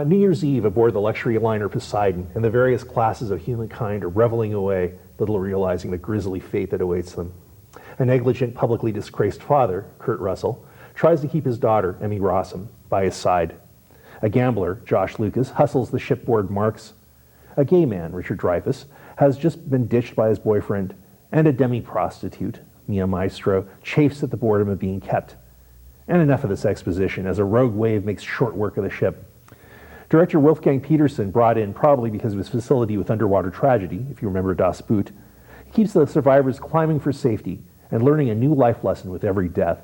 New Year's Eve aboard the luxury liner Poseidon, and the various classes of humankind are reveling away, little realizing the grisly fate that awaits them. A negligent, publicly disgraced father, Kurt Russell, tries to keep his daughter, Emmy Rossum, by his side. A gambler, Josh Lucas, hustles the shipboard Marks. A gay man, Richard Dreyfuss, has just been ditched by his boyfriend, and a demi-prostitute, Mia Maestro, chafes at the boredom of being kept. And enough of this exposition, as a rogue wave makes short work of the ship. Director Wolfgang Petersen, brought in probably because of his facility with underwater tragedy, if you remember Das Boot, keeps the survivors climbing for safety and learning a new life lesson with every death.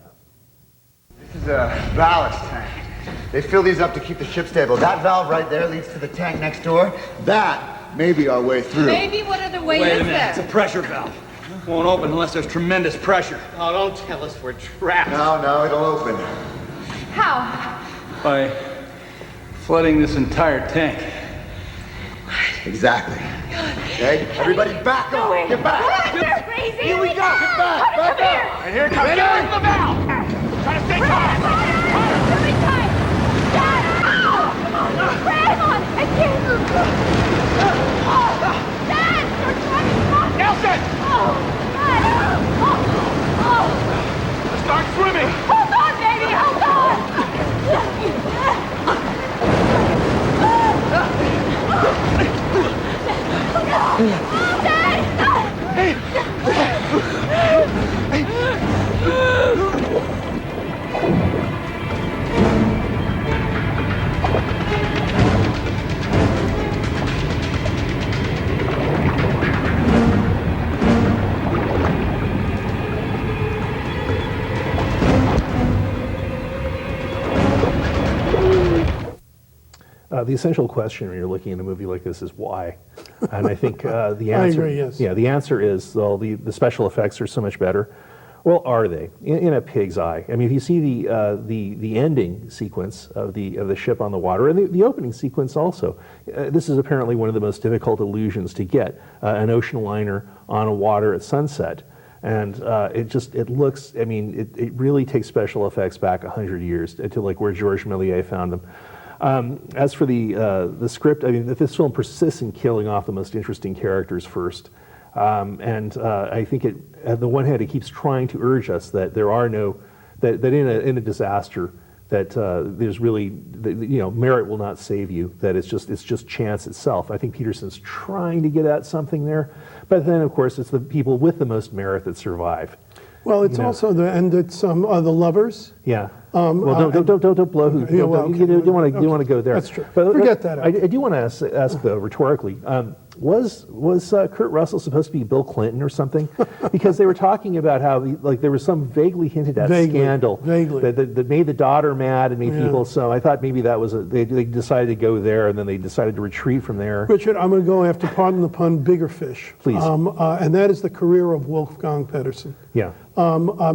This is a ballast tank. They fill these up to keep the ship stable. That valve right there leads to the tank next door. That may be our way through. Maybe what other way Wait is a minute, there? it's a pressure valve. Won't open unless there's tremendous pressure. Oh, don't tell us we're trapped. No, it'll open. How? By flooding this entire tank. Exactly. Okay, everybody back up. Going. Get back. You're crazy. Here we go. Get back. Come here. And here it comes. Get out of the valve. Try to stay calm. Give me time. Dad! Come on. Grab on. I can't. Dad! You're trying to stop. Nelson! Dad! Start swimming. Hold on, baby. Hold on. The essential question when you're looking at a movie like this is why, and I think the answer. I agree, yes. Yeah, the answer is well, the special effects are so much better. Well, are they? In a pig's eye. I mean, if you see the ending sequence of the ship on the water and the opening sequence also, this is apparently one of the most difficult illusions to get, an ocean liner on a water at sunset. And it looks, I mean, it really takes special effects back 100 years to like where Georges Méliès found them. As for the script, I mean, this film persists in killing off the most interesting characters first. I think at the one hand, it keeps trying to urge us that there are no, that in a disaster, that there's really, merit will not save you, that it's just chance itself. I think Petersen's trying to get at something there, but then, of course, it's the people with the most merit that survive. Well, it's also it's the lovers. Yeah. Well, don't blow who. You don't want to go there. That's true. But forget that. I do want to ask though, rhetorically, was Kurt Russell supposed to be Bill Clinton or something? Because they were talking about how there was some vaguely hinted at scandal that made the daughter mad and made people. So I thought maybe that was they decided to go there and then they decided to retreat from there. Richard, I'm going to go after, pardon the pun, bigger fish. Please. And that is the career of Wolfgang Petersen. Yeah.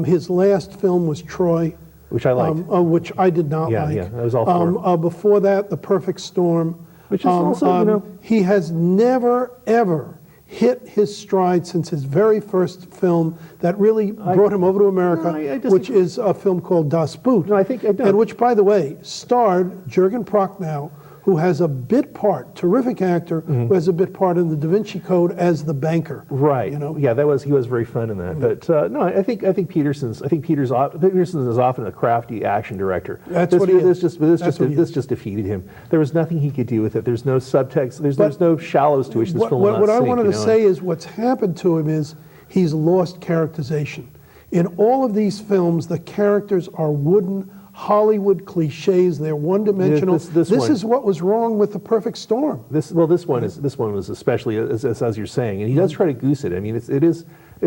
His last film was Troy. Which I liked. Which I did not like. Yeah, that was all for. Before that, The Perfect Storm. Which is also, he has never, ever hit his stride since his very first film that really brought him over to America, which is a film called Das Boot. No, I think I don't. And which, by the way, starred Jürgen Prochnow, who has a bit part, terrific actor, who has a bit part in the Da Vinci Code as the banker. Right. Yeah, he was very fun in that. But no, I think Petersen is often a crafty action director. That's what he is. This just defeated him. There was nothing he could do with it. There's no subtext. There's no shallows to which this film will not What I sink, wanted to say is what's happened to him is he's lost characterization. In all of these films, the characters are wooden Hollywood cliches. They're one-dimensional. This is what was wrong with The Perfect Storm. This one was especially as you're saying, and he does try to goose it. I mean, it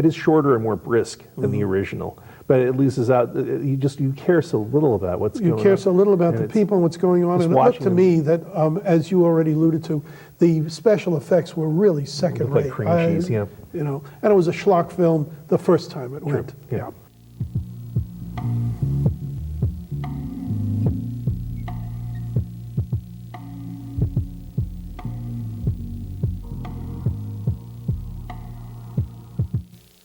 is shorter and more brisk than the original, but it loses out. You care so little about what's going on. You care so little about the people and what's going on. And it looked to me that, as you already alluded to, the special effects were really second-rate. Like cream cheese, yeah. And it was a schlock film the first time it went. Yeah.